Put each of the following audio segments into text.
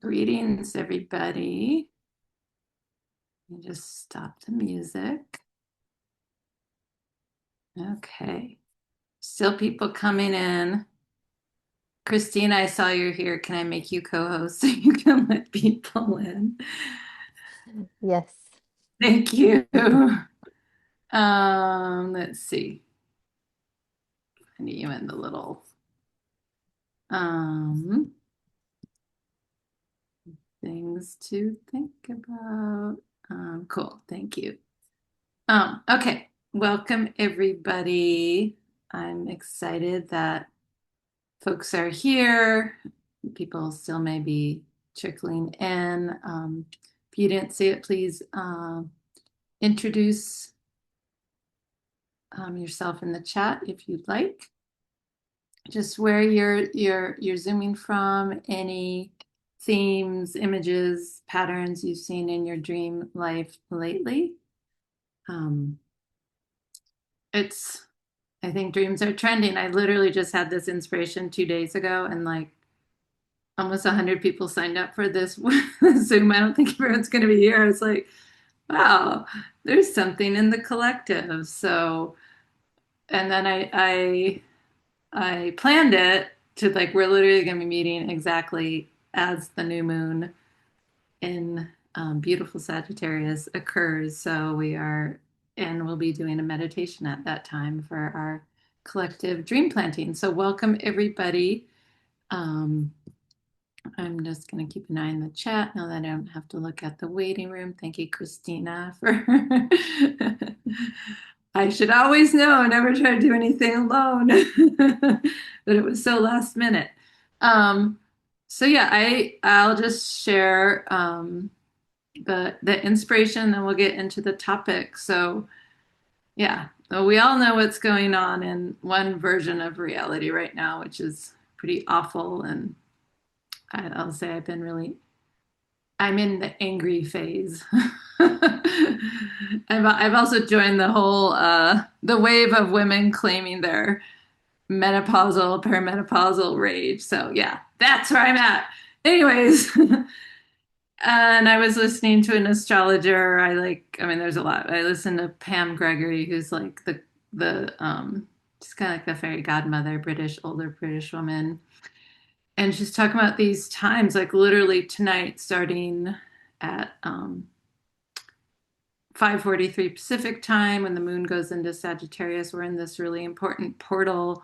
Greetings, everybody. Let me just stop the music. Okay. Still people coming in. Christine, I saw you're here. Can I make you co-host so you can let people in? Yes. Thank you. Let's see. I need you in the little um things to think about. Cool. Thank you. Okay. Welcome, everybody. I'm excited that folks are here. People still may be trickling in. If you didn't see it, please introduce yourself in the chat if you'd like. Just where you're zooming from, any themes, images, patterns you've seen in your dream life lately. Um, it's I think dreams are trending. I literally just had this inspiration 2 days ago, and like almost 100 people signed up for this Zoom. I don't think everyone's going to be here. I was like, wow, there's something in the collective. So, and then I planned it to like we're literally going to be meeting exactly as the new moon in beautiful Sagittarius occurs. So we are, and we'll be doing a meditation at that time for our collective dream planting. So welcome everybody. Um, I'm just going to keep an eye on the chat now that I don't have to look at the waiting room. Thank you, Christina, for. I should always know, never try to do anything alone. But it was so last minute. Um, so yeah, I'll just share the inspiration, and we'll get into the topic. So yeah, well, we all know what's going on in one version of reality right now, which is pretty awful. And I'll say I'm in the angry phase. I've also joined the wave of women claiming their menopausal, perimenopausal rage. So yeah, that's where I'm at. Anyways, and I was listening to an astrologer. I mean, there's a lot. I listened to Pam Gregory, who's like the she's kind of like the fairy godmother, older British woman, and she's talking about these times, like literally tonight, starting at 5:43 Pacific time, when the moon goes into Sagittarius. We're in this really important portal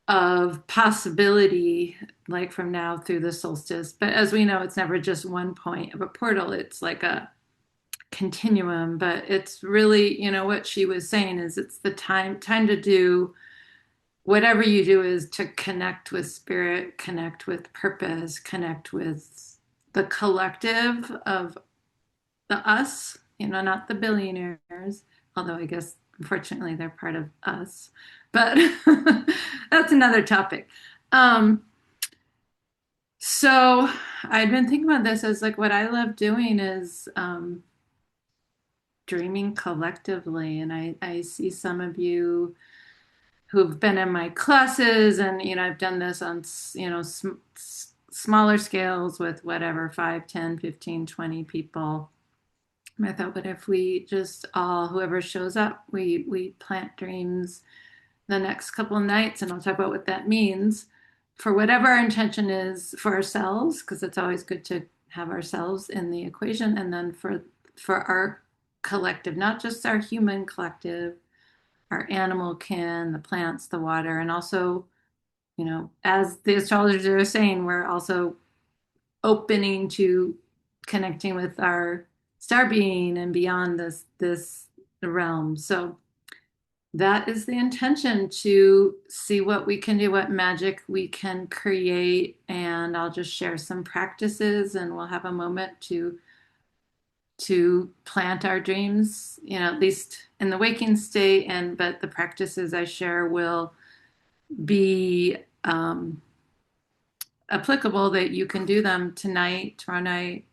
of possibility, like from now through the solstice. But as we know, it's never just one point of a portal. It's like a continuum. But it's really, what she was saying is it's the time to do whatever you do, is to connect with spirit, connect with purpose, connect with the collective of the us, not the billionaires, although I guess unfortunately they're part of us. But that's another topic. Um, so I've been thinking about this as like what I love doing is dreaming collectively. And I see some of you who've been in my classes, and I've done this on smaller scales with whatever 5, 10, 15, 20 people. I thought, what if we just all, whoever shows up, we plant dreams the next couple of nights, and I'll talk about what that means for whatever our intention is for ourselves, because it's always good to have ourselves in the equation, and then for our collective, not just our human collective, our animal kin, the plants, the water, and also, as the astrologers are saying, we're also opening to connecting with our star being and beyond this realm. So that is the intention, to see what we can do, what magic we can create. And I'll just share some practices, and we'll have a moment to plant our dreams, at least in the waking state. But the practices I share will be applicable, that you can do them tonight, tomorrow night,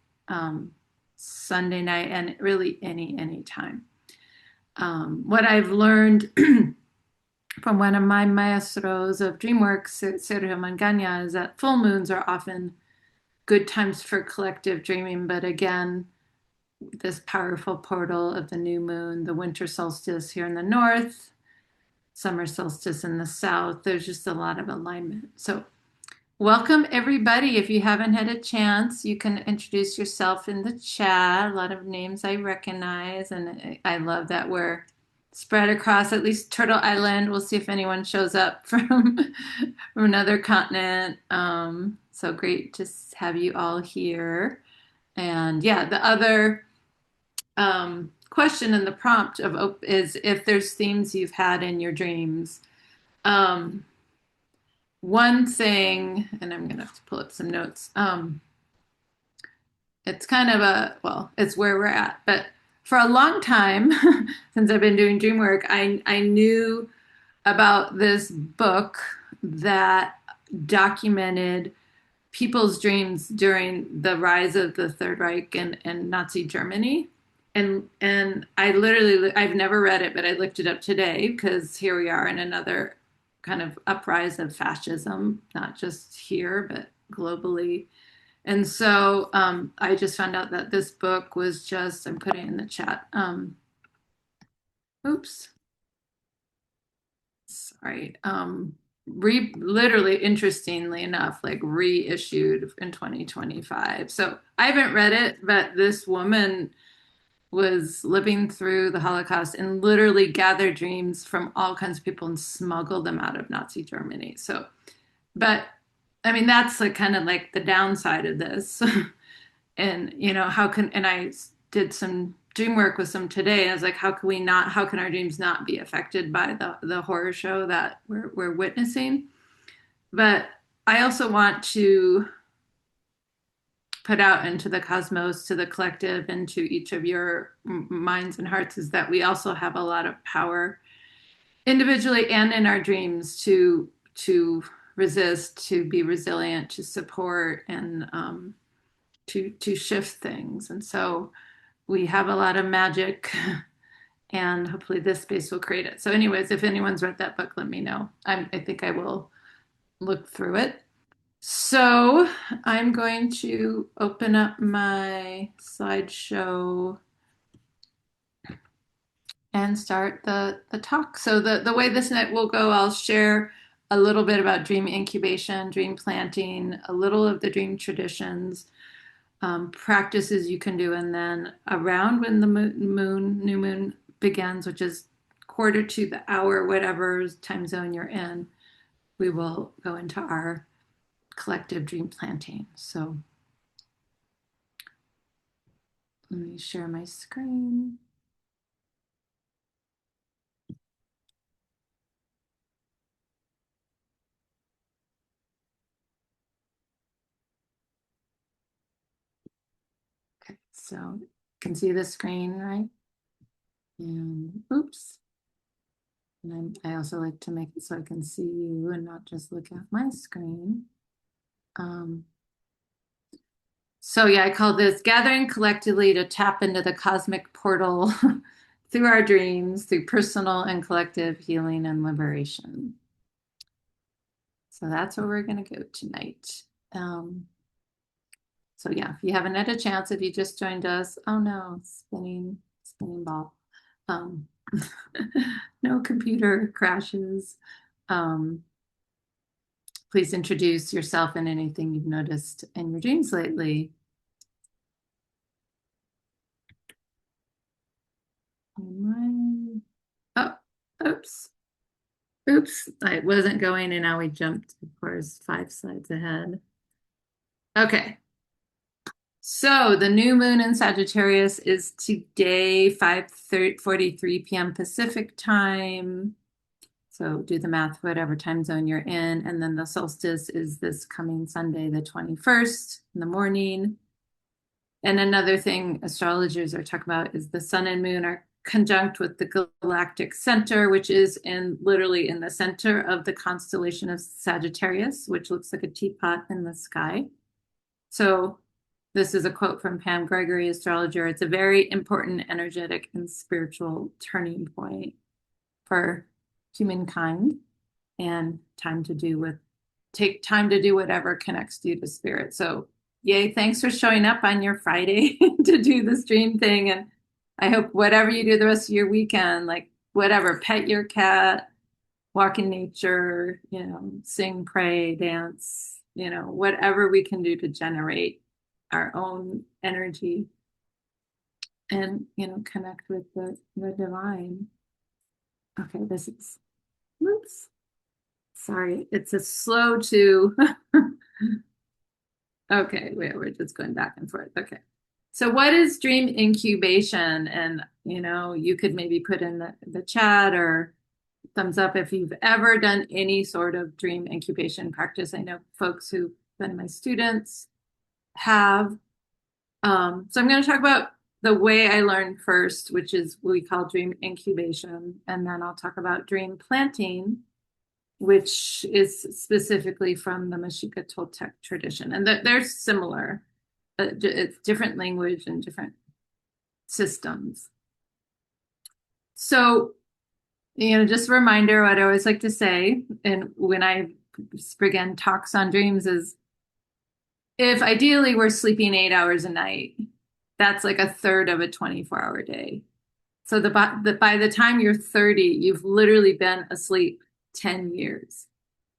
Sunday night, and really any time. What I've learned from one of my maestros of DreamWorks, Sergio Magaña, is that full moons are often good times for collective dreaming, but again, this powerful portal of the new moon, the winter solstice here in the north, summer solstice in the south. There's just a lot of alignment. So welcome, everybody. If you haven't had a chance, you can introduce yourself in the chat. A lot of names I recognize, and I love that we're spread across at least Turtle Island. We'll see if anyone shows up from another continent. So great to have you all here. And yeah, the other question in the prompt is if there's themes you've had in your dreams. Um, One thing, and I'm gonna have to pull up some notes. It's kind of it's where we're at. But for a long time, since I've been doing dream work, I knew about this book that documented people's dreams during the rise of the Third Reich and Nazi Germany. And I've never read it, but I looked it up today because here we are in another kind of uprise of fascism, not just here, but globally. And so I just found out that this book was just, I'm putting it in the chat. Oops, sorry. Literally, interestingly enough, like reissued in 2025. So I haven't read it, but this woman was living through the Holocaust and literally gathered dreams from all kinds of people and smuggled them out of Nazi Germany. So, but I mean, that's like kind of like the downside of this. And, and I did some dream work with some today. I was like, how can our dreams not be affected by the horror show that we're witnessing? But I also want to put out into the cosmos, to the collective, and to each of your minds and hearts is that we also have a lot of power individually and in our dreams to resist, to be resilient, to support, and to shift things. And so we have a lot of magic, and hopefully this space will create it. So, anyways, if anyone's read that book, let me know. I think I will look through it. So I'm going to open up my slideshow and start the talk. So the way this night will go, I'll share a little bit about dream incubation, dream planting, a little of the dream traditions, practices you can do, and then around when the new moon begins, which is quarter to the hour, whatever time zone you're in, we will go into our collective dream planting. So let me share my screen. Okay, so you can see the screen, right? And oops. And I also like to make it so I can see you and not just look at my screen. So yeah, I call this gathering collectively to tap into the cosmic portal through our dreams, through personal and collective healing and liberation. So that's where we're going to go tonight. So yeah, if you haven't had a chance, if you just joined us, oh no, spinning ball. Um, no computer crashes. Please introduce yourself and anything you've noticed in your dreams lately. Oh, oops. Oops, I wasn't going and now we jumped, of course, 5 slides ahead. Okay. So the new moon in Sagittarius is today, 5:43 p.m. Pacific time. So do the math, whatever time zone you're in. And then the solstice is this coming Sunday, the 21st in the morning. And another thing astrologers are talking about is the sun and moon are conjunct with the galactic center, which is literally in the center of the constellation of Sagittarius, which looks like a teapot in the sky. So this is a quote from Pam Gregory, astrologer. It's a very important, energetic, and spiritual turning point for humankind, and take time to do whatever connects you to spirit. So Yay, thanks for showing up on your Friday to do the stream thing. And I hope whatever you do the rest of your weekend, like whatever, pet your cat, walk in nature, sing, pray, dance, whatever we can do to generate our own energy and, connect with the divine. Okay, whoops, sorry, it's a slow to, okay, wait, we're just going back and forth. Okay. So what is dream incubation? And, you could maybe put in the chat or thumbs up if you've ever done any sort of dream incubation practice. I know folks who've been my students have. So I'm going to talk about the way I learned first, which is what we call dream incubation. And then I'll talk about dream planting, which is specifically from the Mexica Toltec tradition. And they're similar. It's different language and different systems. So, just a reminder, what I always like to say, and when I begin talks on dreams is, if ideally we're sleeping 8 hours a night, that's like a third of a 24-hour day. So by the time you're 30, you've literally been asleep 10 years.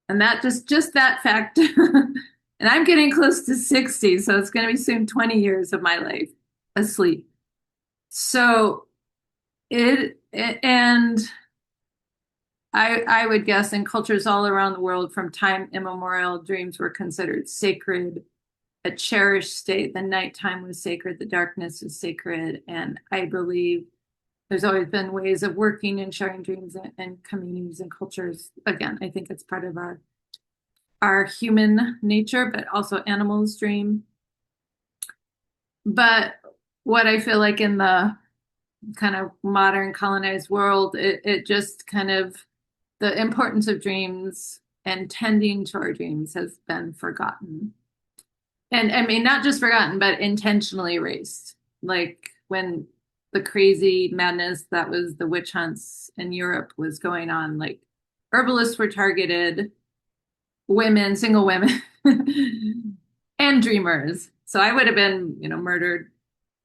And that just that fact, and I'm getting close to 60, so it's going to be soon 20 years of my life asleep. So and I would guess in cultures all around the world from time immemorial, dreams were considered sacred, a cherished state. The nighttime was sacred, the darkness was sacred. And I believe there's always been ways of working and sharing dreams and communities and cultures. Again, I think it's part of our human nature, but also animals dream. But what I feel like in the kind of modern colonized world, it just kind of, the importance of dreams and tending to our dreams has been forgotten. And I mean, not just forgotten, but intentionally erased. Like when the crazy madness that was the witch hunts in Europe was going on, like herbalists were targeted, women, single women, and dreamers. So I would have been, murdered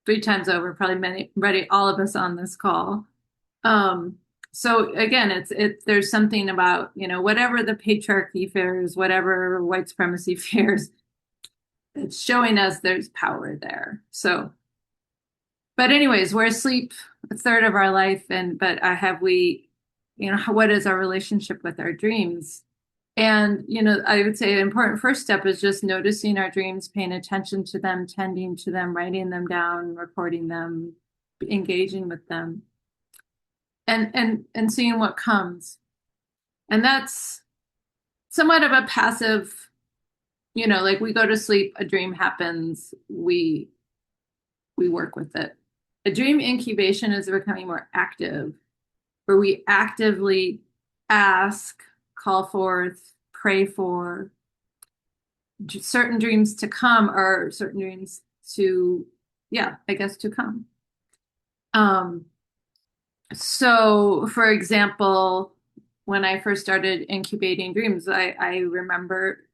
3 times over, probably all of us on this call. So again, there's something about, whatever the patriarchy fears, whatever white supremacy fears, it's showing us there's power there. So, but anyways, we're asleep a third of our life, but have we, what is our relationship with our dreams? And, I would say an important first step is just noticing our dreams, paying attention to them, tending to them, writing them down, recording them, engaging with them, and seeing what comes. And that's somewhat of a passive, like we go to sleep, a dream happens, we work with it. A dream incubation is becoming more active, where we actively ask, call forth, pray for certain dreams to come, or certain dreams to, yeah, I guess to come. So for example, when I first started incubating dreams, I remember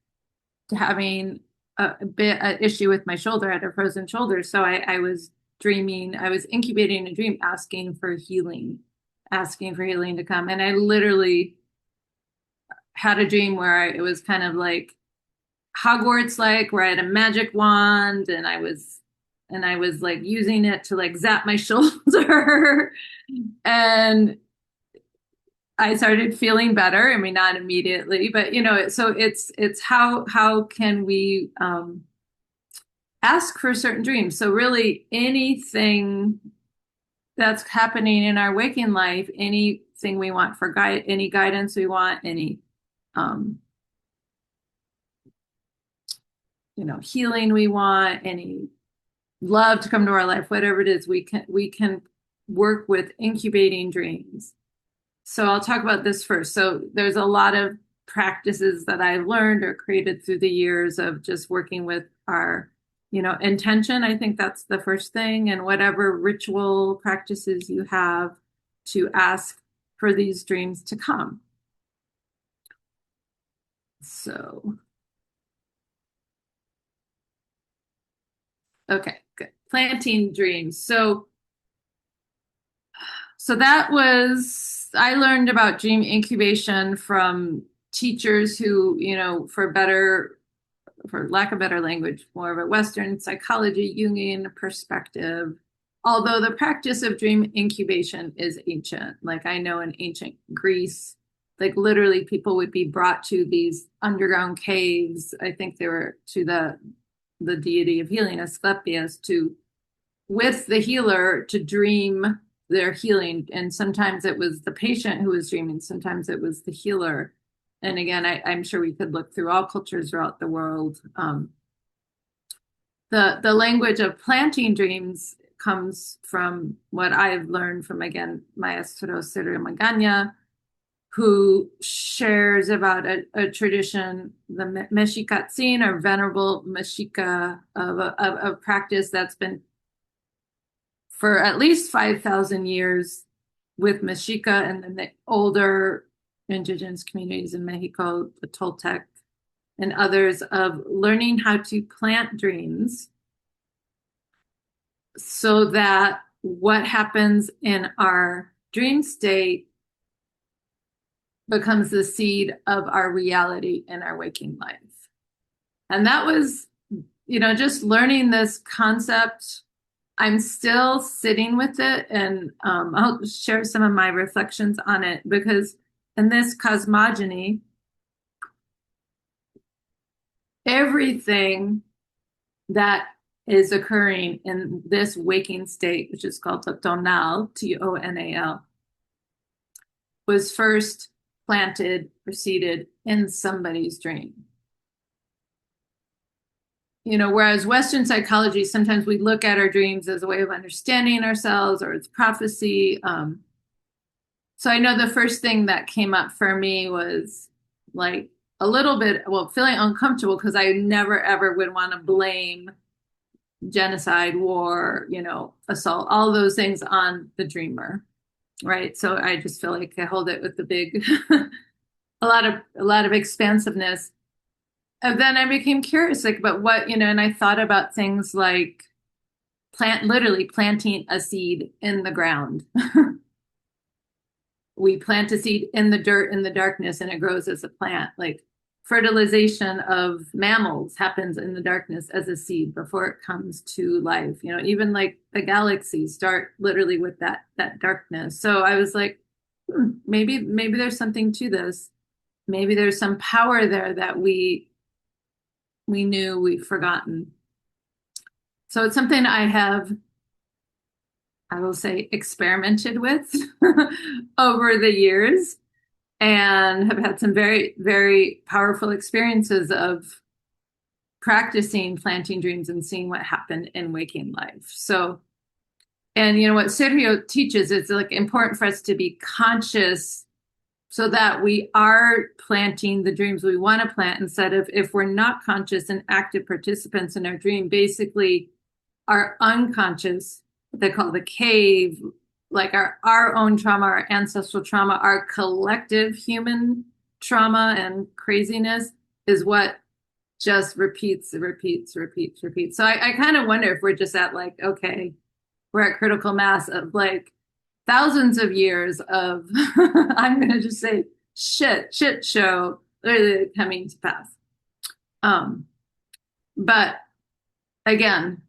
having an issue with my shoulder. I had a frozen shoulder. So I was dreaming, I was incubating a dream, asking for healing to come. And I literally had a dream where it was kind of like Hogwarts, like where I had a magic wand and I was like using it to like zap my shoulder. And I started feeling better. I mean, not immediately, but so it's how can we ask for certain dreams? So really anything that's happening in our waking life, anything we want for any guidance we want, any healing we want, any love to come to our life, whatever it is, we can work with incubating dreams. So I'll talk about this first. So there's a lot of practices that I learned or created through the years of just working with our, intention. I think that's the first thing. And whatever ritual practices you have to ask for these dreams to come. So Okay, good. Planting dreams. So that was, I learned about dream incubation from teachers who, for lack of better language, more of a Western psychology, Jungian perspective. Although the practice of dream incubation is ancient. Like I know in ancient Greece, like literally people would be brought to these underground caves. I think they were to the deity of healing, Asclepius, to with the healer to dream their healing. And sometimes it was the patient who was dreaming, sometimes it was the healer. And again, I'm sure we could look through all cultures throughout the world. The language of planting dreams comes from what I've learned from, again, maestro Sergio Magaña, who shares about a tradition, the Mexica or venerable Mexica of a practice that's been for at least 5,000 years with Mexica and then the older indigenous communities in Mexico, the Toltec and others, of learning how to plant dreams so that what happens in our dream state becomes the seed of our reality in our waking life. And that was, just learning this concept. I'm still sitting with it, and I'll share some of my reflections on it because in this cosmogony, everything that is occurring in this waking state, which is called the tonal, Tonal, was first planted or seeded in somebody's dream. Whereas Western psychology, sometimes we look at our dreams as a way of understanding ourselves or it's prophecy. So I know the first thing that came up for me was like a little bit, well, feeling uncomfortable because I never ever would want to blame genocide, war, assault, all those things on the dreamer, right? So I just feel like I hold it with the big, a lot of expansiveness. And then I became curious, like, about what, and I thought about things like literally planting a seed in the ground. We plant a seed in the dirt, in the darkness, and it grows as a plant. Like fertilization of mammals happens in the darkness as a seed before it comes to life. Even like the galaxies start literally with that darkness. So I was like, maybe there's something to this. Maybe there's some power there that we knew we've forgotten. So it's something I will say, experimented with over the years and have had some very, very powerful experiences of practicing planting dreams and seeing what happened in waking life. So, and what Sergio teaches, it's like important for us to be conscious so that we are planting the dreams we want to plant instead of, if we're not conscious and active participants in our dream, basically our unconscious, what they call the cave, like our own trauma, our ancestral trauma, our collective human trauma and craziness is what just repeats. So I kind of wonder if we're just at like, okay, we're at critical mass of like thousands of years of, I'm going to just say shit show literally coming to pass. But again,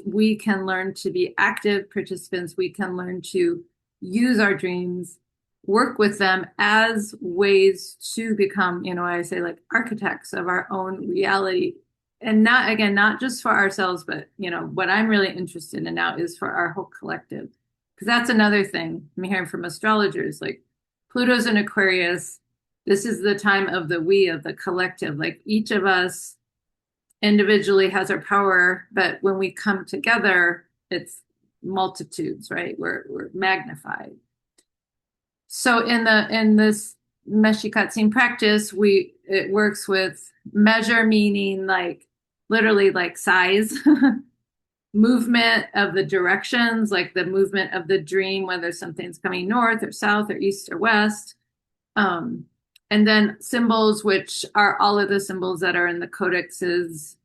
we can learn to be active participants. We can learn to use our dreams, work with them as ways to become, I say like architects of our own reality. And not just for ourselves, but, what I'm really interested in now is for our whole collective. Because that's another thing I'm hearing from astrologers, like Pluto's in Aquarius. This is the time of the we, of the collective. Like each of us individually has our power, but when we come together, it's multitudes, right? We're magnified. So in this Meshikatzin practice, it works with measure, meaning like literally like size, movement of the directions, like the movement of the dream, whether something's coming north or south or east or west. And then symbols, which are all of the symbols that are in the codexes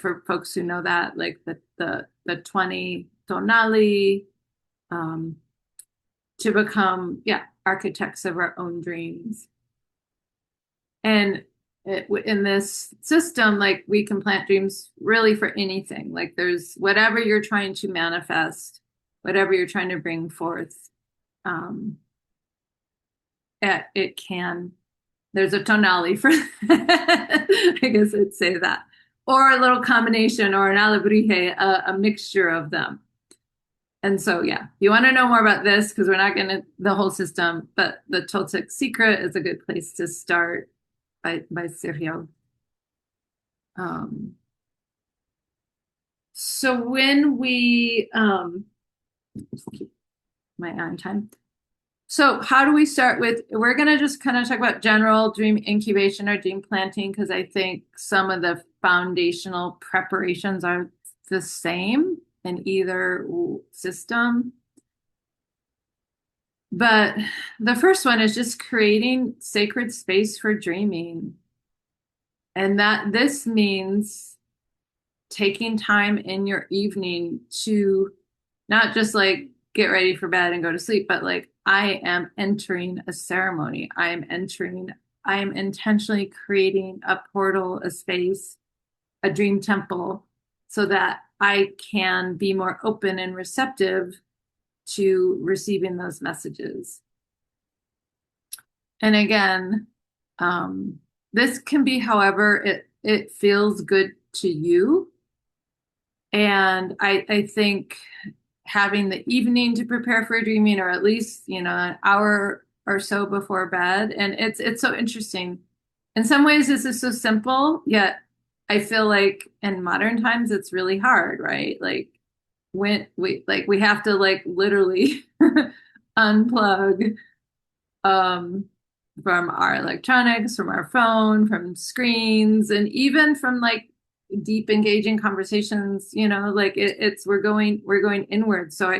for folks who know that, like the 20 tonali, um, to become, yeah, architects of our own dreams. And in this system, like we can plant dreams really for anything. Like there's whatever you're trying to manifest, whatever you're trying to bring forth, um, it can. There's a tonali for that. I guess I'd say that. Or a little combination or an alebrije, a mixture of them. And so, yeah, you want to know more about this because we're not going to the whole system, but the Toltec secret is a good place to start by Sergio. Um, so when we keep my eye on time. So how do we start with, we're going to just kind of talk about general dream incubation or dream planting because I think some of the foundational preparations are the same in either system. But the first one is just creating sacred space for dreaming. And that this means taking time in your evening to not just like get ready for bed and go to sleep, but like I am entering a ceremony. I am intentionally creating a portal, a space, a dream temple so that I can be more open and receptive to receiving those messages. And again, this can be however it feels good to you. And I think having the evening to prepare for dreaming, or at least, an hour or so before bed. And it's so interesting. In some ways, this is so simple, yet I feel like in modern times it's really hard, right? Like when we have to like literally unplug um from our electronics, from our phone, from screens, and even from like deep engaging conversations, like it's we're going inward. So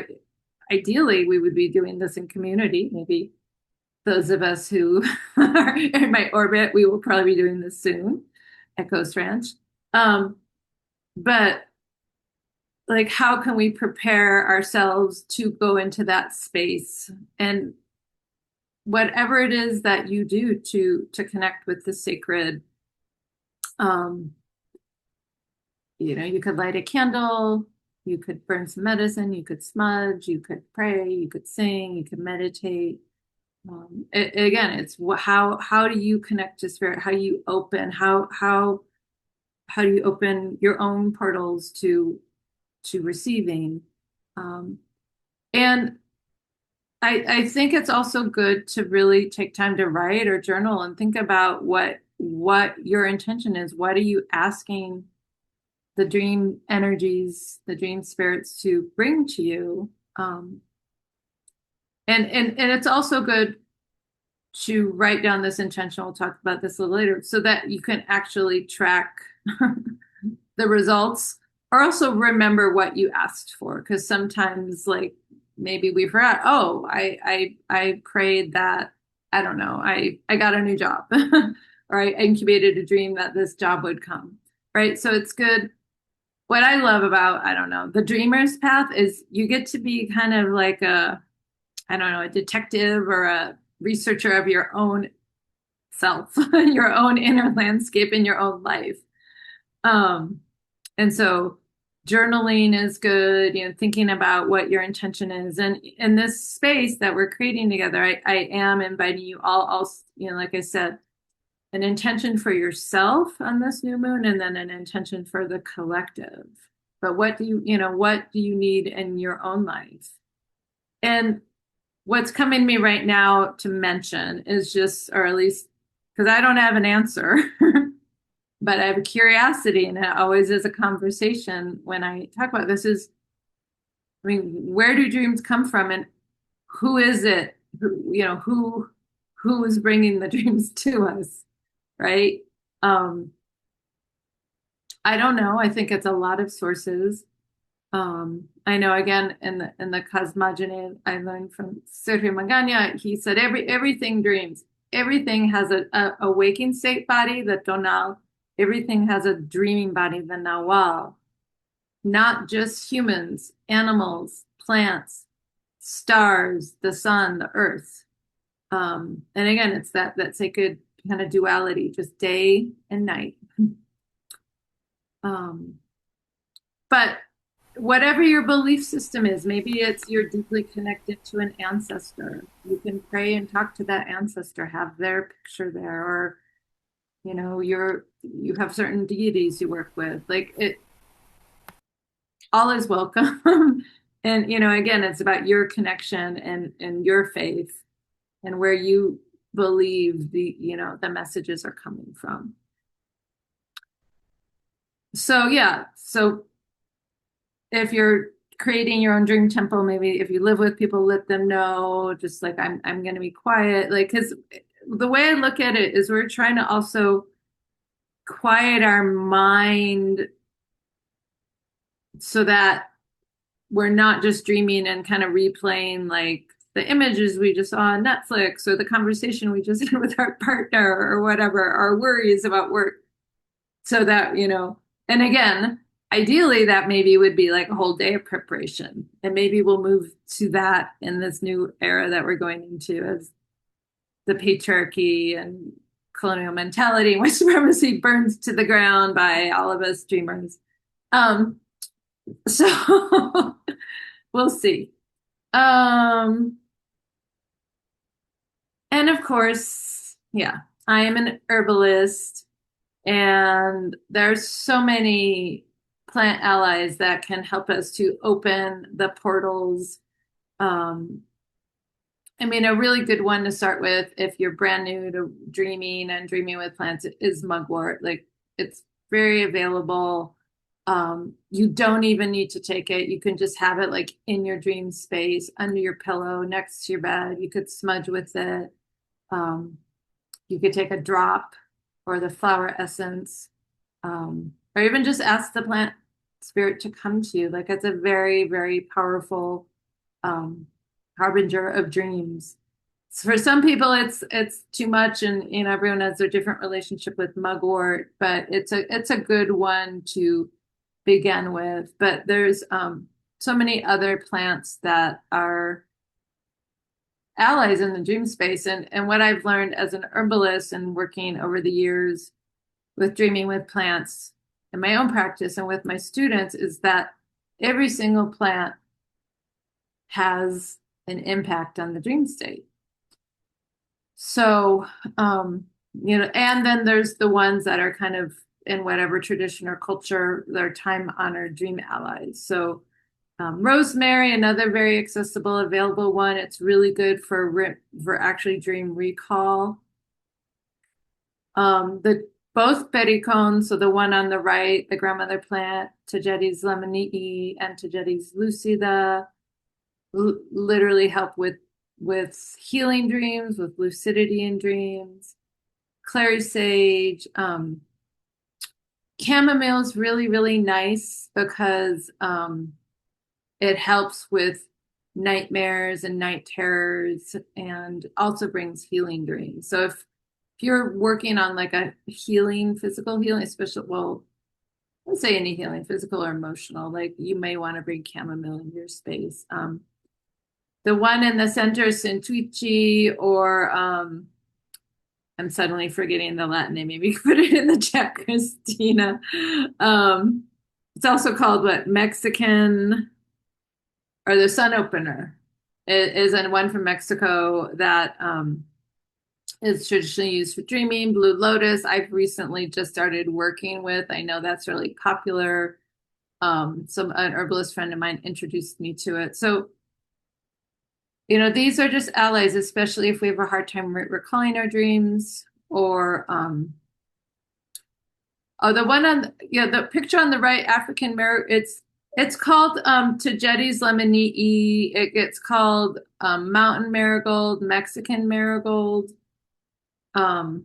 ideally we would be doing this in community. Maybe those of us who are in my orbit, we will probably be doing this soon at Coast Ranch. But like how can we prepare ourselves to go into that space, and whatever it is that you do to connect with the sacred. um you could light a candle, you could burn some medicine, you could smudge, you could pray, you could sing, you could meditate. Again, it's how do you connect to spirit? How do you open? How do you open your own portals to receiving? And I think it's also good to really take time to write or journal and think about what your intention is. What are you asking the dream energies, the dream spirits to bring to you? And it's also good to write down this intention. We'll talk about this a little later, so that you can actually track the results, or also remember what you asked for. Because sometimes, like maybe we forgot. Oh, I prayed that, I don't know. I got a new job, or I incubated a dream that this job would come. Right. So it's good. What I love about, I don't know, the dreamer's path is you get to be kind of like I don't know, a detective or a researcher of your own self, your own inner landscape in your own life. Um, and so journaling is good, thinking about what your intention is. And in this space that we're creating together, I am inviting you all, like I said, an intention for yourself on this new moon, and then an intention for the collective. But what what do you need in your own life? And what's coming to me right now to mention is just, or at least because I don't have an answer, but I have a curiosity, and it always is a conversation when I talk about this is, I mean, where do dreams come from, and who is it who is bringing the dreams to us, right? Um, I don't know. I think it's a lot of sources. I know again in the cosmogony I learned from Sergio Magaña, he said everything dreams. Everything has a waking state body, the tonal, Everything has a dreaming body, the Nawal, not just humans, animals, plants, stars, the sun, the earth. And again, it's that sacred kind of duality, just day and night. Um, but whatever your belief system is, maybe it's you're deeply connected to an ancestor. You can pray and talk to that ancestor, have their picture there, or you have certain deities you work with. Like it, all is welcome. And again, it's about your connection and your faith and where you believe the messages are coming from. So yeah, so if you're creating your own dream temple, maybe if you live with people, let them know, just like I'm going to be quiet, like, because the way I look at it is we're trying to also quiet our mind so that we're not just dreaming and kind of replaying like the images we just saw on Netflix or the conversation we just had with our partner or whatever, our worries about work. So that, and again, ideally that maybe would be like a whole day of preparation. And maybe we'll move to that in this new era that we're going into as the patriarchy and colonial mentality and white supremacy burns to the ground by all of us dreamers. Um, so we'll see. Um, and of course, yeah, I am an herbalist, and there's so many plant allies that can help us to open the portals. Um, I mean, a really good one to start with if you're brand new to dreaming and dreaming with plants is mugwort. Like it's very available. You don't even need to take it. You can just have it like in your dream space, under your pillow, next to your bed. You could smudge with it. Um, you could take a drop or the flower essence, or even just ask the plant spirit to come to you. Like it's a very, very powerful um, harbinger of dreams. So for some people, it's too much, and everyone has their different relationship with mugwort, but it's a good one to begin with. But there's so many other plants that are allies in the dream space, and what I've learned as an herbalist and working over the years with dreaming with plants in my own practice and with my students is that every single plant has an impact on the dream state. So, and then there's the ones that are kind of in whatever tradition or culture, they're time honored dream allies. So, rosemary, another very accessible, available one. It's really good for actually dream recall. The both berrycones, so the one on the right, the grandmother plant, Tagetes lemonii and Tagetes lucida, literally help with healing dreams, with lucidity in dreams. Clary sage, chamomile is really, really nice because it helps with nightmares and night terrors and also brings healing dreams. So if you're working on like a healing, physical healing, especially, well, let's say any healing, physical or emotional, like you may want to bring chamomile in your space. The one in the center is Centuici, or I'm suddenly forgetting the Latin name. Maybe you put it in the chat, Christina. It's also called what? Mexican, or the sun opener. It is in one from Mexico that is traditionally used for dreaming. Blue lotus, I've recently just started working with. I know that's really popular. An herbalist friend of mine introduced me to it. So, these are just allies, especially if we have a hard time recalling our dreams or the picture on the right, African mirror, it's called Tagetes lemonii. It gets called mountain marigold, Mexican marigold. So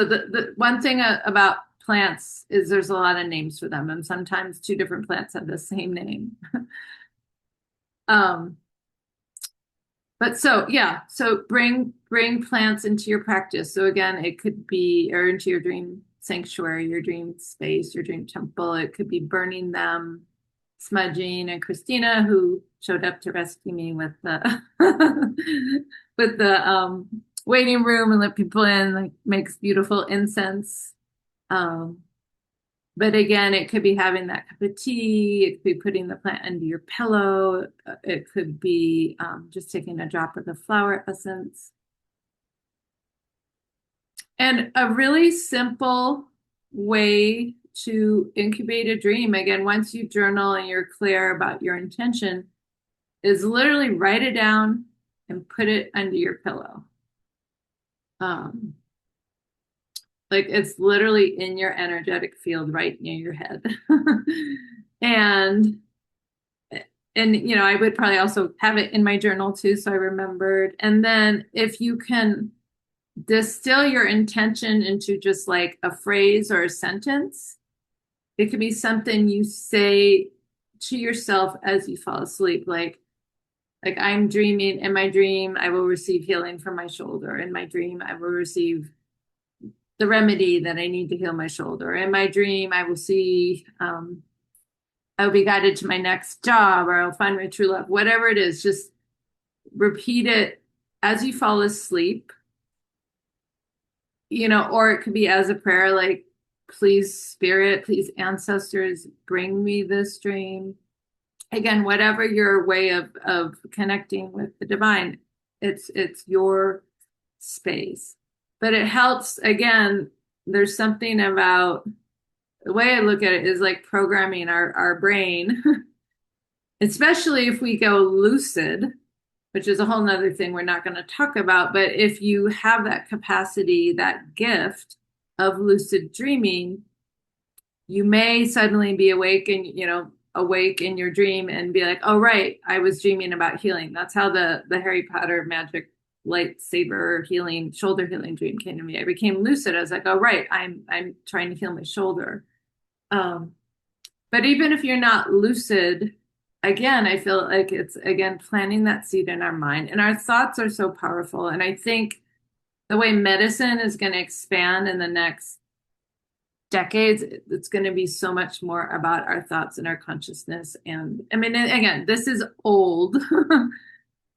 the one thing about plants is there's a lot of names for them, and sometimes two different plants have the same name. um, but so yeah, so bring plants into your practice. So again, it could be or into your dream sanctuary, your dream space, your dream temple. It could be burning them, smudging, and Christina, who showed up to rescue me with the with the waiting room and let people in, like makes beautiful incense. Um, but again, it could be having that cup of tea. It could be putting the plant under your pillow. It could be just taking a drop of the flower essence. And a really simple way to incubate a dream, again, once you journal and you're clear about your intention, is literally write it down and put it under your pillow. Um, like it's literally in your energetic field right near your head. and I would probably also have it in my journal too, so I remembered. And then if you can distill your intention into just like a phrase or a sentence, it could be something you say to yourself as you fall asleep, like I'm dreaming. In my dream I will receive healing from my shoulder. In my dream I will receive the remedy that I need to heal my shoulder. In my dream I will see I will be guided to my next job, or I'll find my true love. Whatever it is, just repeat it as you fall asleep, or it could be as a prayer, like, please spirit, please ancestors, bring me this dream. Again, whatever your way of connecting with the divine, it's your space. But it helps, again, there's something about the way I look at it is like programming our brain, especially if we go lucid, which is a whole nother thing we're not going to talk about. But if you have that capacity, that gift of lucid dreaming, you may suddenly be awake in your dream and be like, oh, right, I was dreaming about healing. That's how the Harry Potter magic lightsaber healing, shoulder healing dream came to me. I became lucid. I was like, oh, right, I'm trying to heal my shoulder. But even if you're not lucid, again, I feel like it's, again, planting that seed in our mind. And our thoughts are so powerful. And I think the way medicine is going to expand in the next decades, it's going to be so much more about our thoughts and our consciousness. And I mean, again, this is old.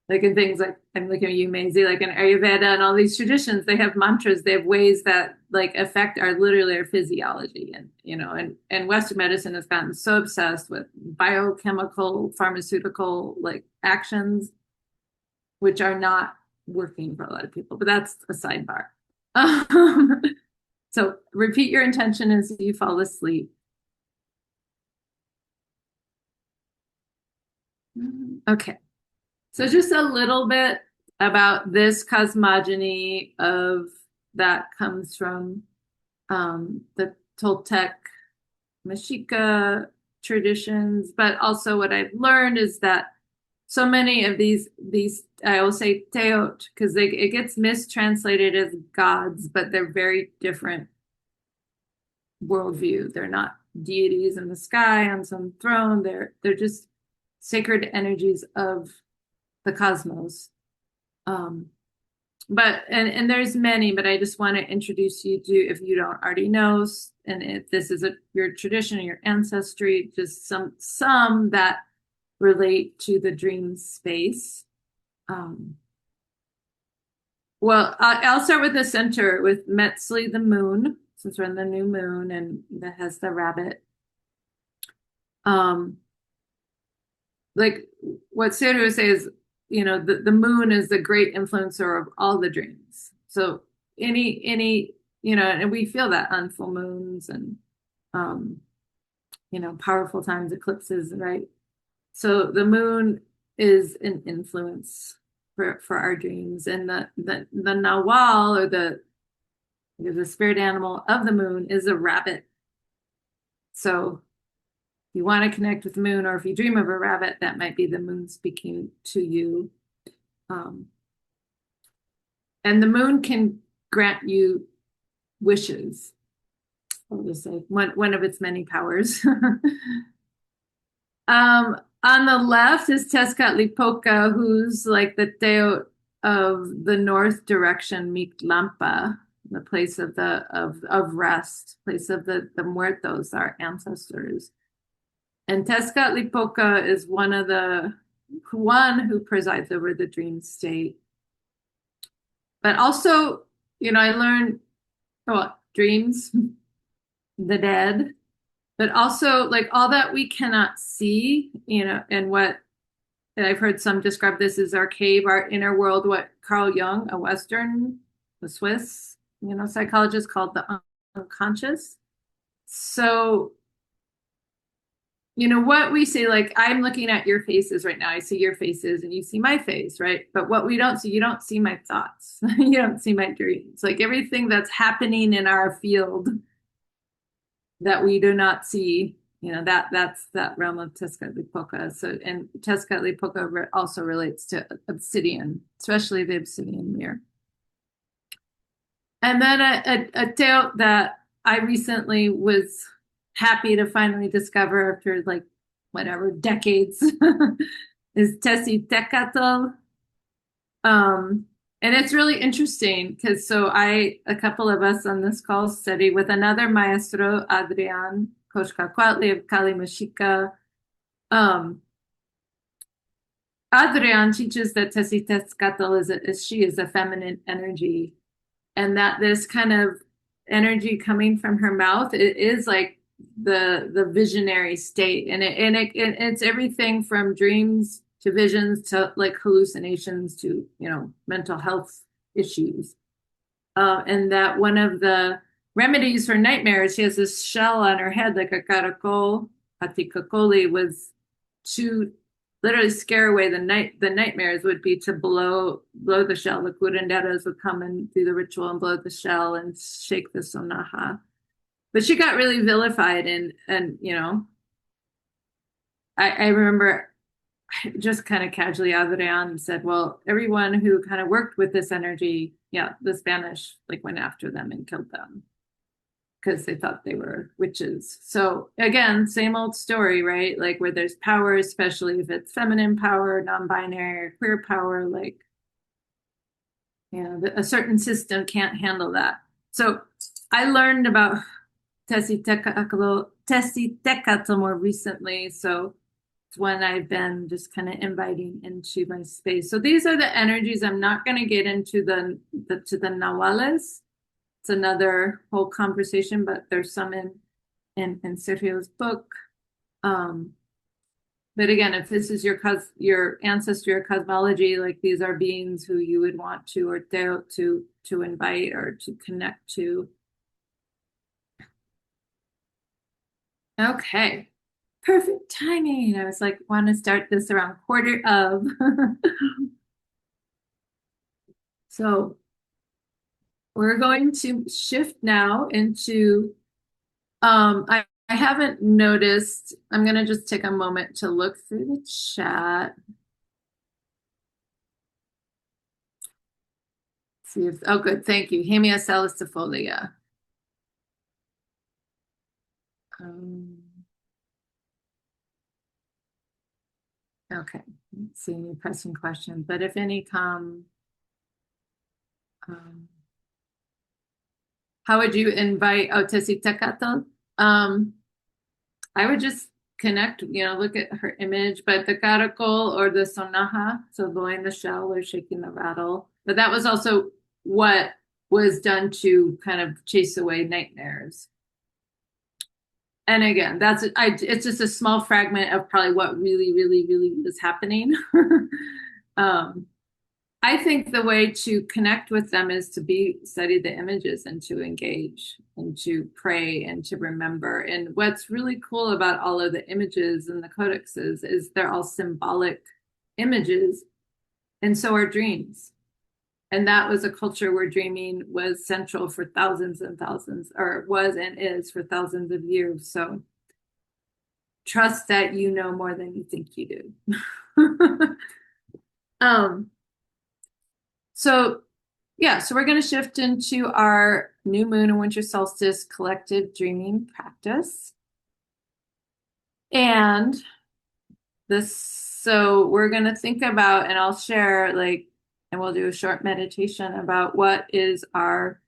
Like in things like, I'm looking at you, Maisie, like in Ayurveda and all these traditions, they have mantras, they have ways that like affect literally our physiology. And Western medicine has gotten so obsessed with biochemical, pharmaceutical like actions, which are not working for a lot of people, but that's a sidebar. So repeat your intention as you fall asleep. Okay. So just a little bit about this cosmogony of that comes from the Toltec Mexica traditions, but also what I've learned is that so many of these I will say teot because it gets mistranslated as gods, but they're very different worldview. They're not deities in the sky on some throne. They're just sacred energies of the cosmos. But there's many, but I just want to introduce you to, if you don't already know, and if this is your tradition or your ancestry, just some that relate to the dream space. Well, I'll start with the center with Metzli, the moon, since we're in the new moon, and that has the rabbit. Like what Sergio would say is, the moon is the great influencer of all the dreams. So any, and we feel that on full moons and, powerful times, eclipses, right? So the moon is an influence for our dreams, and the nawal, or the spirit animal of the moon, is a rabbit. So if you want to connect with the moon, or if you dream of a rabbit, that might be the moon speaking to you. And the moon can grant you wishes. I'll just say one of its many powers. On the left is Tezcatlipoca, who's like the teot of the north direction, Mictlampa, the place of of rest, place of the muertos, our ancestors. And Tezcatlipoca is one who presides over the dream state. But also, I learned dreams, the dead, but also like all that we cannot see, and what and I've heard some describe this as our cave, our inner world, what Carl Jung, a Swiss, psychologist, called the unconscious. So, what we say, like, I'm looking at your faces right now. I see your faces and you see my face, right? But what we don't see, you don't see my thoughts. You don't see my dreams. Like everything that's happening in our field that we do not see, that's that realm of Tezcatlipoca. So, and Tezcatlipoca also relates to obsidian, especially the obsidian mirror. And then a tale that I recently was happy to finally discover after like whatever decades is Tessitecatl. And it's really interesting because a couple of us on this call study with another maestro, Adrian Coxcacuatli of Cali, Mexica. Adrian teaches that Tessitecatl she is a feminine energy, and that this kind of energy coming from her mouth, it is like the visionary state, and it's everything from dreams to visions to like hallucinations to mental health issues, and that one of the remedies for nightmares, she has this shell on her head like a caracol, paticacoli, was to literally scare away the nightmares would be to blow the shell. The curanderas would come and do the ritual and blow the shell and shake the sonaja. But she got really vilified, and I remember just kind of casually Adrian said, well, everyone who kind of worked with this energy, yeah, the Spanish like went after them and killed them because they thought they were witches. So again, same old story, right? Like where there's power, especially if it's feminine power, non-binary, queer power, like, a certain system can't handle that. So I learned about Tessitecatl more recently. So it's one I've been just kind of inviting into my space. So these are the energies. I'm not going to get into to the Nahuales. It's another whole conversation, but there's some in Sergio's book. But again, if this is your ancestry or cosmology, like these are beings who you would want to or to invite or to connect to. Okay, perfect timing. I was like, want to start this around quarter of. So we're going to shift now into, I haven't noticed, I'm going to just take a moment to look through the chat. See if, oh, good. Thank you. Hemia salicifolia. Okay. Let's see any pressing questions, but if any come, how would you invite Tessitecatl? I would just connect, look at her image, but the caracol or the sonaja, so blowing the shell or shaking the rattle. But that was also what was done to kind of chase away nightmares. And again, it's just a small fragment of probably what really, really, really is happening. I think the way to connect with them is to study the images and to engage and to pray and to remember. And what's really cool about all of the images and the codexes is they're all symbolic images, and so are dreams. And that was a culture where dreaming was central for thousands and thousands, or was and is for thousands of years. So trust that you know more than you think you do. So we're going to shift into our new moon and winter solstice collective dreaming practice. And so we're going to think about, and I'll share and we'll do a short meditation about what is our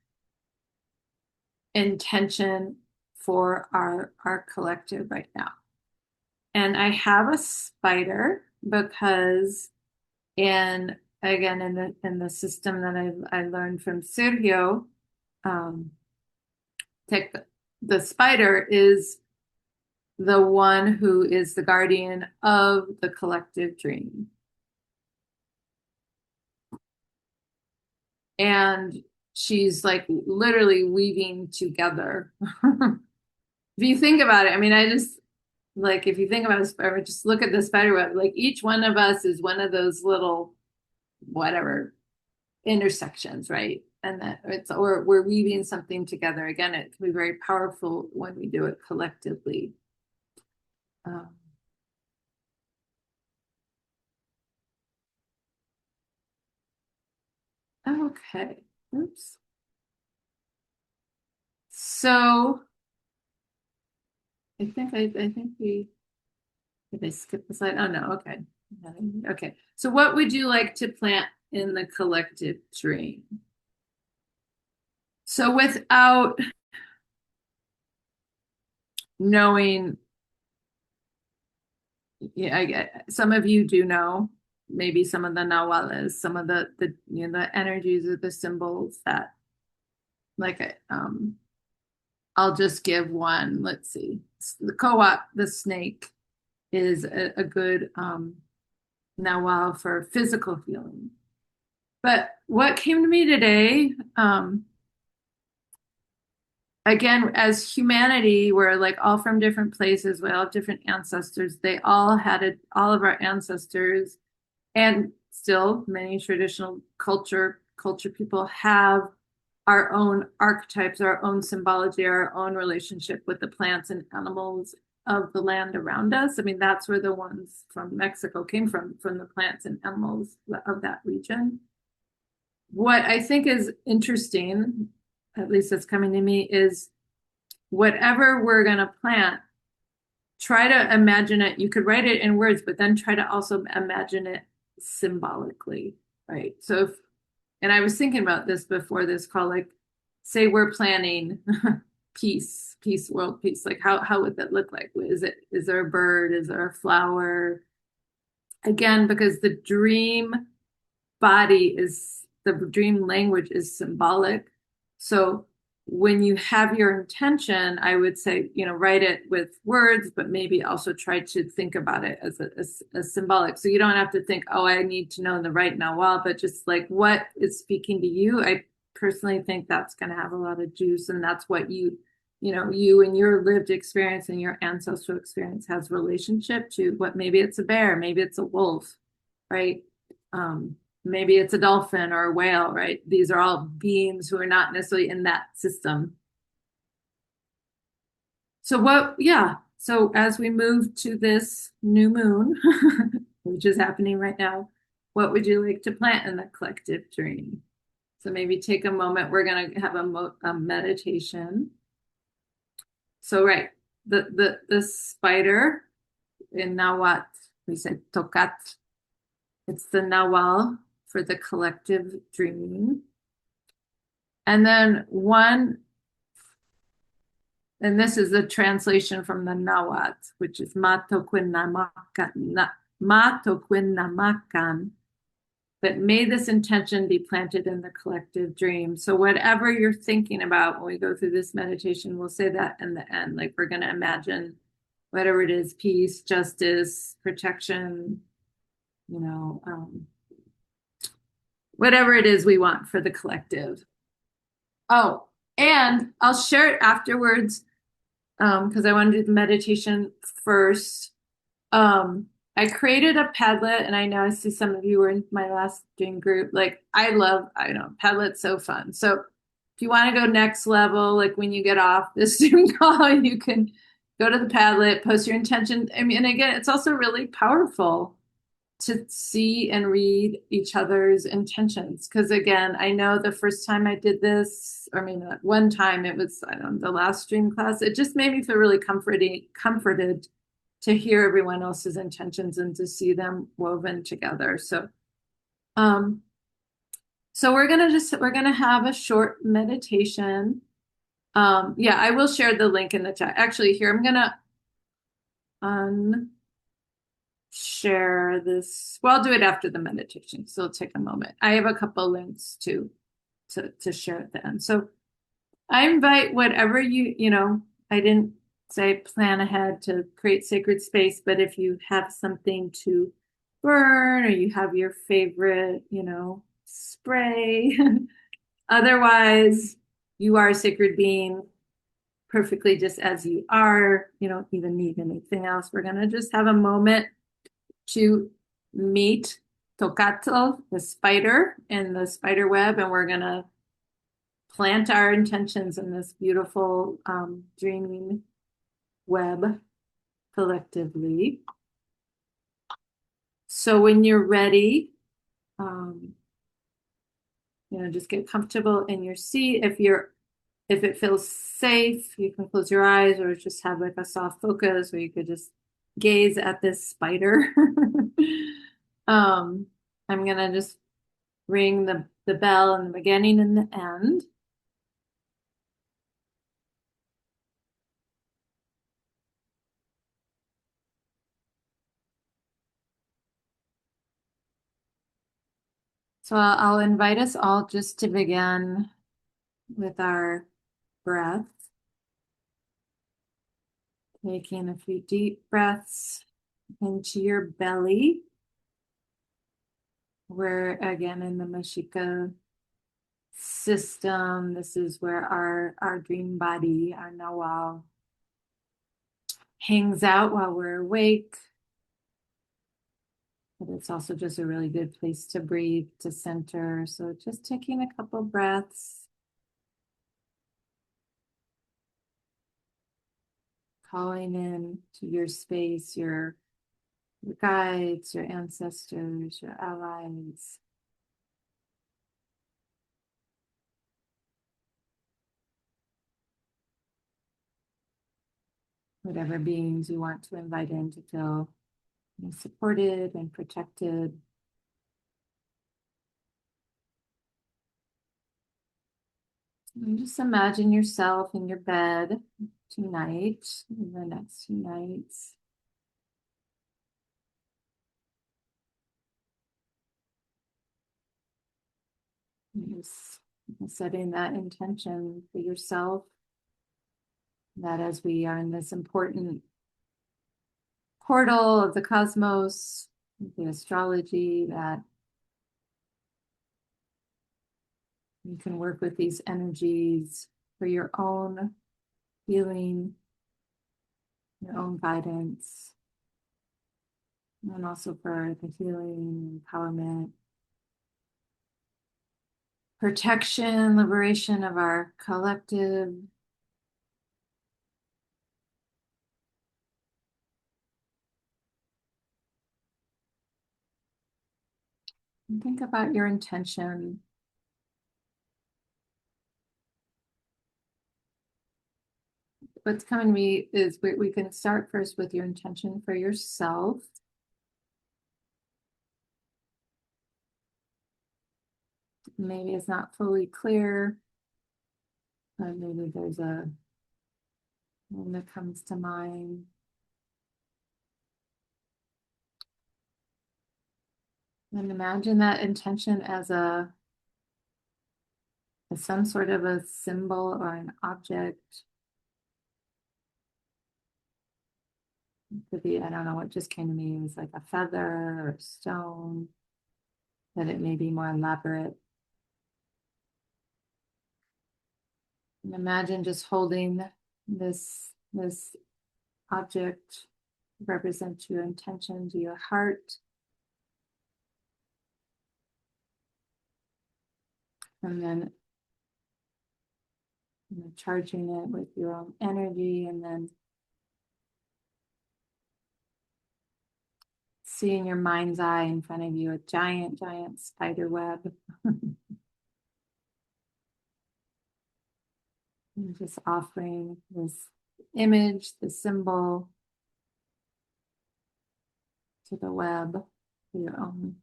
intention for our collective right now. And I have a spider because in again in the system that I learned from Sergio, um, tech, the spider is the one who is the guardian of the collective dream. And she's like literally weaving together. If you think about it, I mean, I just like if you think about a spider, just look at the spider web. Like each one of us is one of those little whatever intersections, right? And that it's or we're weaving something together. Again, it can be very powerful when we do it collectively. Um, okay. Oops. So I think we did I skip the slide? Oh no, okay. Okay. So what would you like to plant in the collective dream? So without knowing, yeah, I get some of you do know, maybe some of the nahuales, some of the energies or the symbols that like I'll just give one. Let's see. The co-op, the snake, is a good nahual for physical healing. But what came to me today, again, as humanity, we're like all from different places, we all have different ancestors. They all had it, all of our ancestors, and still many traditional culture people have our own archetypes, our own symbology, our own relationship with the plants and animals of the land around us. I mean, that's where the ones from Mexico came from the plants and animals of that region. What I think is interesting, at least that's coming to me, is whatever we're going to plant, try to imagine it. You could write it in words, but then try to also imagine it symbolically, right? So if, and I was thinking about this before this call, like say we're planning peace, world peace. Like how would that look like? Is there a bird? Is there a flower? Again, because the dream body is the dream language is symbolic. So when you have your intention, I would say, write it with words, but maybe also try to think about it as symbolic. So you don't have to think, oh, I need to know the right Nahual, but just like what is speaking to you. I personally think that's going to have a lot of juice, and that's what you and your lived experience and your ancestral experience has relationship to what maybe it's a bear, maybe it's a wolf, right? Maybe it's a dolphin or a whale, right? These are all beings who are not necessarily in that system. Yeah. So as we move to this new moon, which is happening right now, what would you like to plant in the collective dream? So maybe take a moment. We're going to have a meditation. So, right, the spider in Nahuatl, we said tocat. It's the Nahual for the collective dreaming. And then and this is the translation from the Nahuatl, which is Matoquinamacan, but may this intention be planted in the collective dream. So whatever you're thinking about when we go through this meditation, we'll say that in the end, like we're going to imagine whatever it is, peace, justice, protection, whatever it is we want for the collective. Oh, and I'll share it afterwards because I want to do the meditation first. I created a Padlet, and I know I see some of you were in my last dream group. Like I know Padlet's so fun. So if you want to go next level, like when you get off this Zoom call, you can go to the Padlet, post your intention. I mean, and again, it's also really powerful to see and read each other's intentions. Because again, I know the first time I did this, I mean, one time it was, I don't know, the last stream class, it just made me feel really comforted to hear everyone else's intentions and to see them woven together. So we're gonna have a short meditation. Yeah, I will share the link in the chat. Actually, here I'm gonna unshare this. Well, I'll do it after the meditation, so it'll take a moment. I have a couple links to share at the end. So I invite whatever I didn't say plan ahead to create sacred space, but if you have something to burn or you have your favorite, spray, otherwise you are a sacred being perfectly just as you are. You don't even need anything else. We're going to just have a moment to meet Tocato, the spider, in the spider web, and we're going to plant our intentions in this beautiful dreaming web collectively. So when you're ready, um, just get comfortable in your seat. If it feels safe, you can close your eyes or just have like a soft focus, or you could just gaze at this spider. um, I'm gonna just ring the bell in the beginning and the end. So I'll invite us all just to begin with our breath, taking a few deep breaths into your belly. We're again in the Mexica system. This is where our dream body, our Nawal, hangs out while we're awake. But it's also just a really good place to breathe, to center. So just taking a couple breaths, calling in to your space, your guides, your ancestors, your allies. Whatever beings you want to invite in to feel supported and protected. And just imagine yourself in your bed tonight, in the next few nights. Just setting that intention for yourself, that as we are in this important portal of the cosmos, the astrology, that you can work with these energies for your own healing, your own guidance, and also for the healing, empowerment, protection, liberation of our collective. And think about your intention. What's coming to me is we can start first with your intention for yourself. Maybe it's not fully clear, but maybe there's a one that comes to mind. And imagine that intention as some sort of a symbol or an object. It could be, I don't know what just came to me. It was like a feather or a stone, that it may be more elaborate. And imagine just holding this object, represent your intention to your heart. And then charging it with your own energy, and then see in your mind's eye in front of you a giant, giant spider web. And just offering this image, the symbol to the web for your own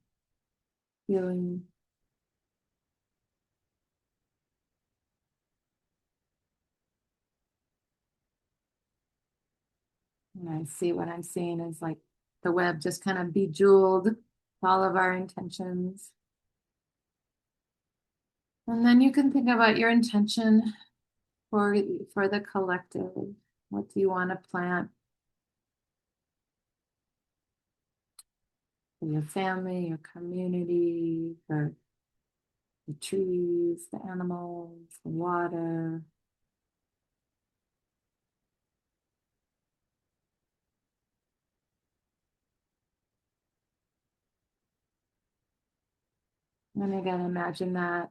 healing. And I see what I'm seeing is like the web just kind of bejeweled with all of our intentions. And then you can think about your intention for the collective. What do you want to plant for your family, your community, for the trees, the animals, the water? And again, imagine that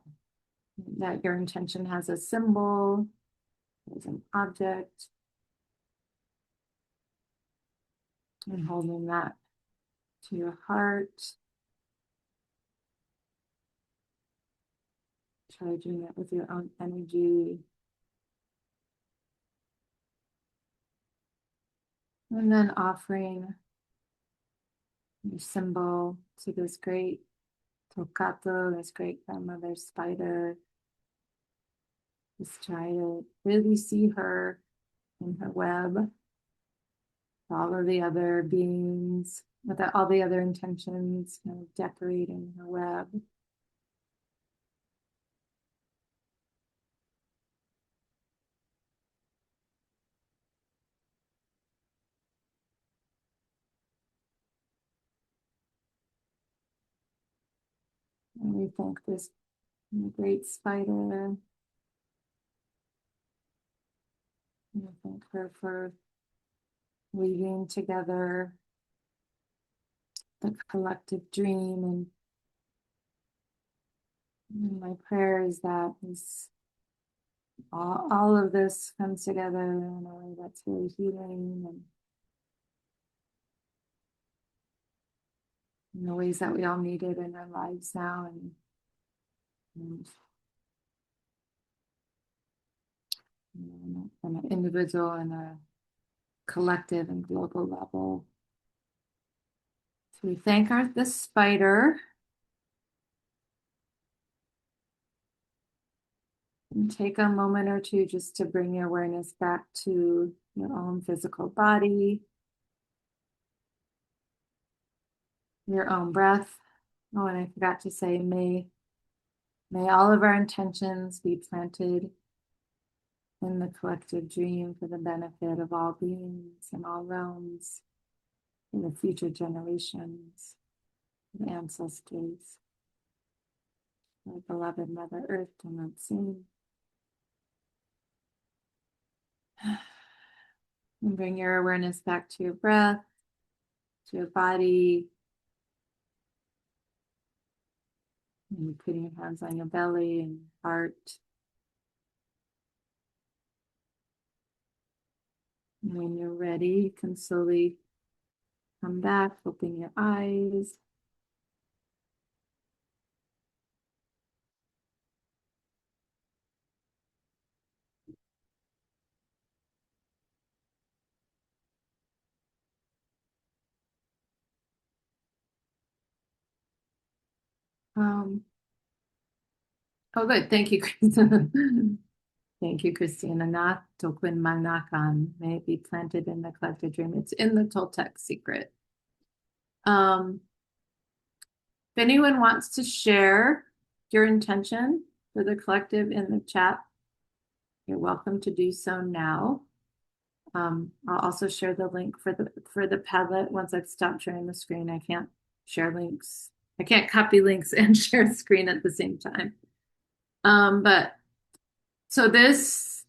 your intention has a symbol, as an object, and holding that to your heart, charging it with your own energy, and then offering your symbol to this great Tokato, this great grandmother spider. Just try to really see her in her web, all of the other beings, with all the other intentions, kind of decorating her web. And we thank this great spider. We thank her for weaving together the collective dream. And my prayer is that all of this comes together in a way that's really healing and in the ways that we all need it in our lives now. And on an individual and a collective and global level. So we thank the spider. And take a moment or two just to bring your awareness back to your own physical body, your own breath. Oh, and I forgot to say, may all of our intentions be planted in the collective dream for the benefit of all beings and all realms, in the future generations, the ancestors, our beloved Mother Earth, and unseen. And bring your awareness back to your breath, to your body. And putting your hands on your belly and heart. And when you're ready, you can slowly come back, open your eyes. Oh, good. Thank you, Christina. Thank you, Christina. Na tokwin manakan. May it be planted in the collective dream. It's in the Toltec secret. If anyone wants to share your intention for the collective in the chat, you're welcome to do so now. I'll also share the link for the Padlet once I've stopped sharing the screen. I can't share links. I can't copy links and share screen at the same time. But so this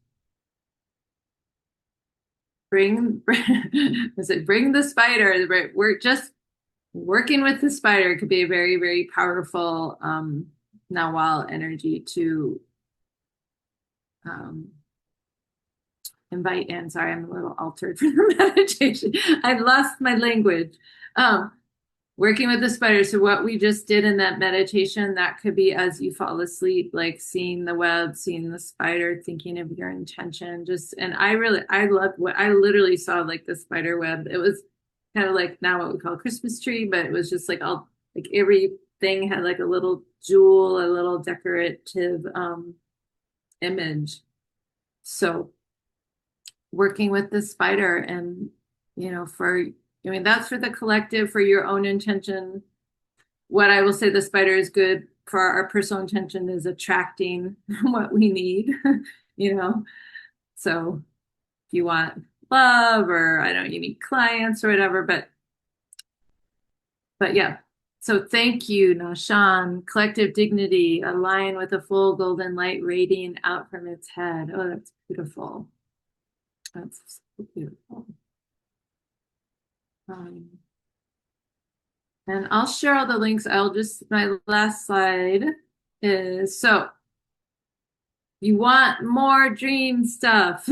bring the spider. We're just working with the spider. It could be a very, very powerful Nawal energy to invite in. Sorry, I'm a little altered from the meditation. I've lost my language. Working with the spider. So what we just did in that meditation, that could be as you fall asleep, like seeing the web, seeing the spider, thinking of your intention. And I love what I literally saw, like the spider web. It was kind of like now what we call a Christmas tree, but it was just like all, like everything had like a little jewel, a little decorative image. So working with the spider and that's for the collective, for your own intention. What I will say, the spider is good for our personal intention is attracting what we need, you know. So if you want love or I don't know, you need clients or whatever, but yeah. So thank you, Nashan. Collective dignity, a lion with a full golden light radiating out from its head. Oh, that's beautiful. That's so beautiful. Um, and I'll share all the links. My last slide is so you want more dream stuff.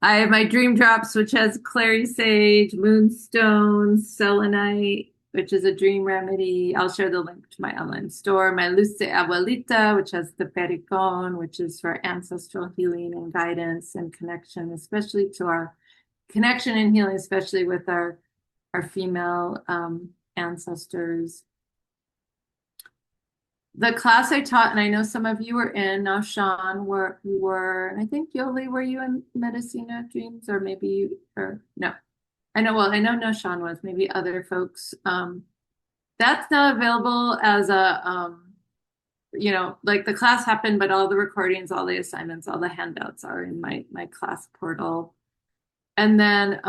I have my dream drops, which has clary sage, moonstone, selenite, which is a dream remedy. I'll share the link to my online store. My Luce Abuelita, which has the pericon, which is for ancestral healing and guidance and connection, especially to our connection and healing, especially with our female ancestors. The class I taught, and I know some of you were in, now Sean, I think Yoli, were you in Medicina Dreams? Or maybe, or no. I know no Sean was, maybe other folks. That's now available as like the class happened, but all the recordings, all the assignments, all the handouts are in my class portal. And then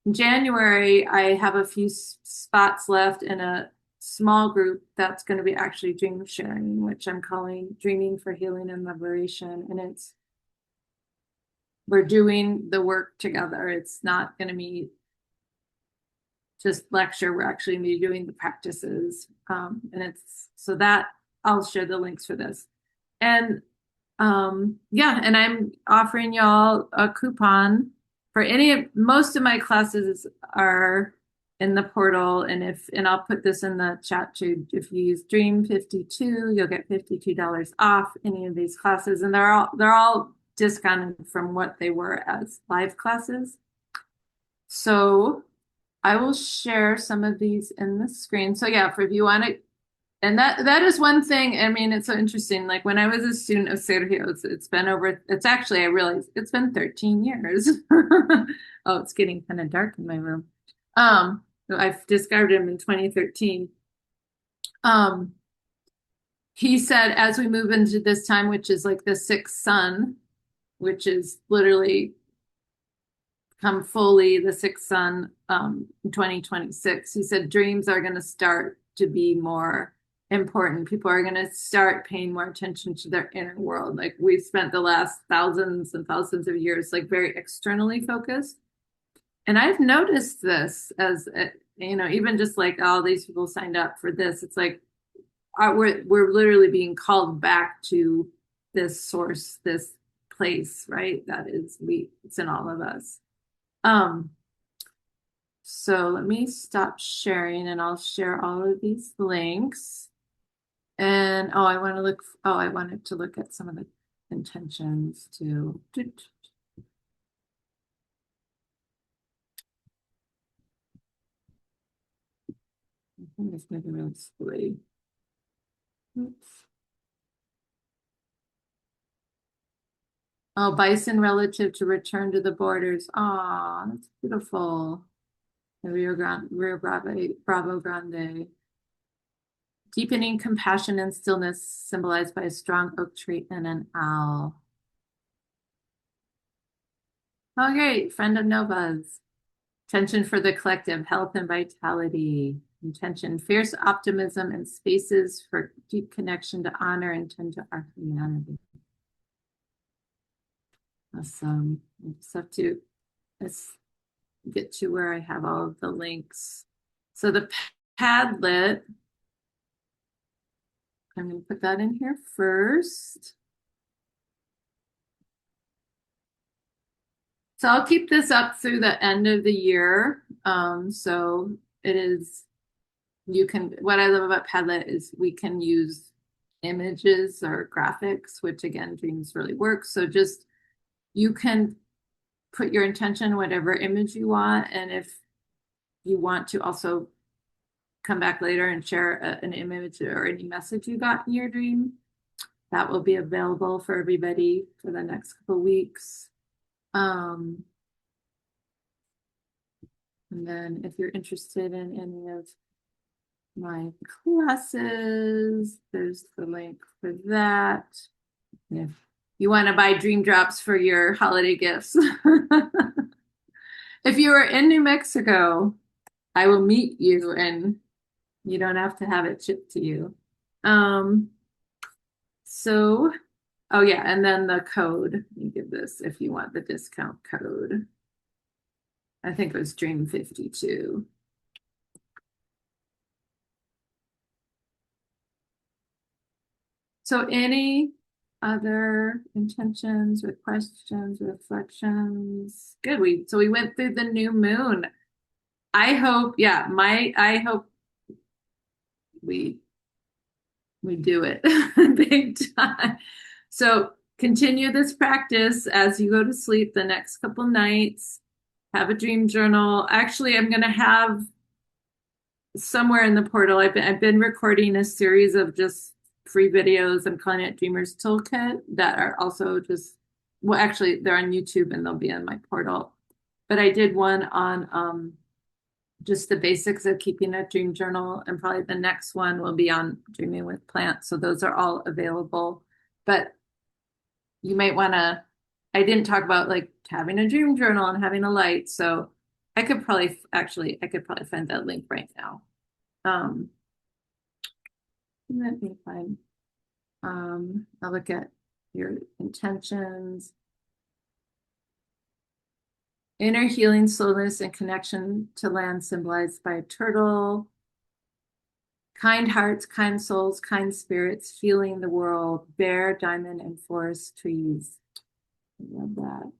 in January, I have a few spots left in a small group that's going to be actually dream sharing, which I'm calling Dreaming for Healing and Liberation. And we're doing the work together. It's not going to be just lecture. We're actually going to be doing the practices. And so that I'll share the links for this. And yeah, and I'm offering y'all a coupon for most of my classes are in the portal, and I'll put this in the chat too. If you use Dream 52, you'll get $52 off any of these classes, and they're all discounted from what they were as live classes. So I will share some of these in the screen. So yeah, if you want to. And that is one thing. I mean, it's so interesting. Like when I was a student of Sergio, I realized it's been 13 years. Oh, it's getting kind of dark in my room. I've discovered him in 2013. He said, as we move into this time, which is like the sixth sun, which is literally come fully the sixth sun in 2026, he said dreams are going to start to be more important. People are going to start paying more attention to their inner world. Like we've spent the last thousands and thousands of years like very externally focused. And I've noticed this as even just like all these people signed up for this. It's like we're literally being called back to this source, this place, right? It's in all of us. So let me stop sharing and I'll share all of these links. And I wanted to look at some of the intentions too. I think it's maybe really silly. Oops. Oh, bison relative to return to the borders. Ah, that's beautiful. The Rio Bravo Grande. Deepening compassion and stillness symbolized by a strong oak tree and an owl. Oh, great. Friend of Nova's. Intention for the collective, health and vitality. Intention, fierce optimism and spaces for deep connection to honor and tend to our humanity. Awesome. I just have to get to where I have all of the links. So the Padlet, I'm going to put that in here first. So I'll keep this up through the end of the year. So it is, what I love about Padlet is we can use images or graphics, which again, dreams really work. So just, you can put your intention, whatever image you want. And if you want to also come back later and share an image or any message you got in your dream, that will be available for everybody for the next couple of weeks. And then if you're interested in any of my classes, there's the link for that. If you want to buy dream drops for your holiday gifts. If you are in New Mexico, I will meet you and you don't have to have it shipped to you. Um, so, oh yeah, and then the code. Let me give this if you want the discount code. I think it was Dream 52. So any other intentions or questions, reflections? Good. We went through the new moon. I hope, yeah, I hope we we do it big time. So continue this practice as you go to sleep the next couple nights. Have a dream journal. Actually, I'm going to have somewhere in the portal. I've been recording a series of just free videos. I'm calling it Dreamers Toolkit that are also just, well, actually they're on YouTube and they'll be on my portal. But I did one on just the basics of keeping a dream journal, and probably the next one will be on dreaming with plants. So those are all available. But you might want to, I didn't talk about like having a dream journal and having a light. So I could probably find that link right now. Let me find, I'll look at your intentions. Inner healing, slowness, and connection to land symbolized by a turtle. Kind hearts, kind souls, kind spirits, healing the world. Bear, diamond, and forest trees. I love that.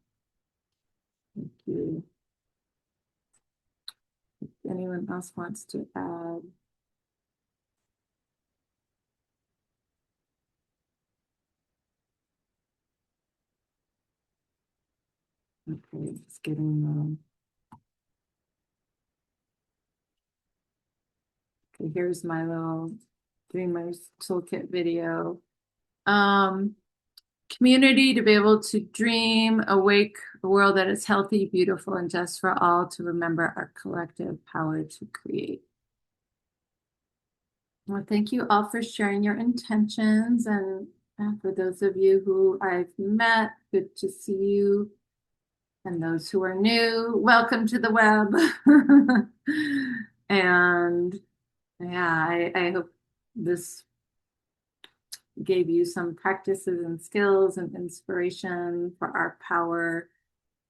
Thank you. If anyone else wants to add. Okay, just getting okay, here's my little Dreamers Toolkit video. Community to be able to dream, awake a world that is healthy, beautiful, and just for all, to remember our collective power to create. Well, thank you all for sharing your intentions. And for those of you who I've met, good to see you. And those who are new, welcome to the web. And yeah, I hope this gave you some practices and skills and inspiration for our power.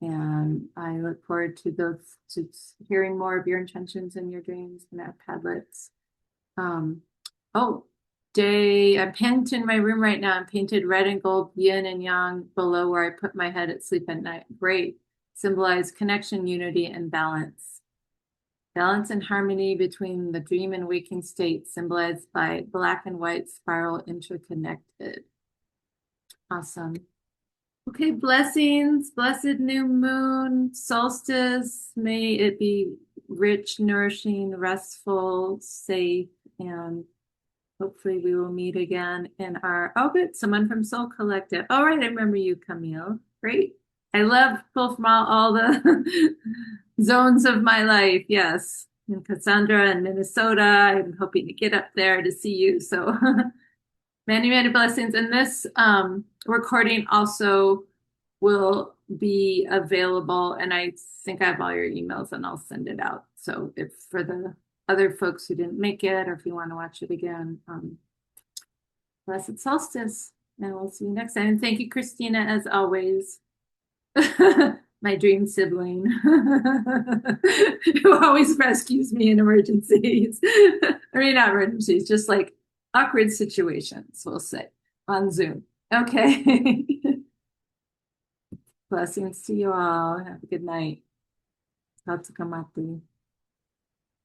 And I look forward to hearing more of your intentions and your dreams and our Padlets. Oh, I'm painted in my room right now. I'm painted red and gold, yin and yang, below where I put my head at sleep at night. Great. Symbolize connection, unity, and balance. Balance and harmony between the dream and waking state, symbolized by black and white spiral interconnected. Awesome. Okay, blessings, blessed new moon, solstice. May it be rich, nourishing, restful, safe, and hopefully we will meet again in our, oh, good, someone from Soul Collective. All right, I remember you, Camille. Great. I love pull from all the zones of my life. Yes. And Cassandra in Minnesota. I'm hoping to get up there to see you. So many, many blessings. And this recording also will be available. And I think I have all your emails and I'll send it out. So if for the other folks who didn't make it, or if you want to watch it again, blessed solstice. And we'll see you next time. And thank you, Christina, as always. My dream sibling who always rescues me in emergencies. I mean, not emergencies, just like awkward situations, we'll say, on Zoom. Okay. Blessings to you all. Have a good night. Tatsukamati.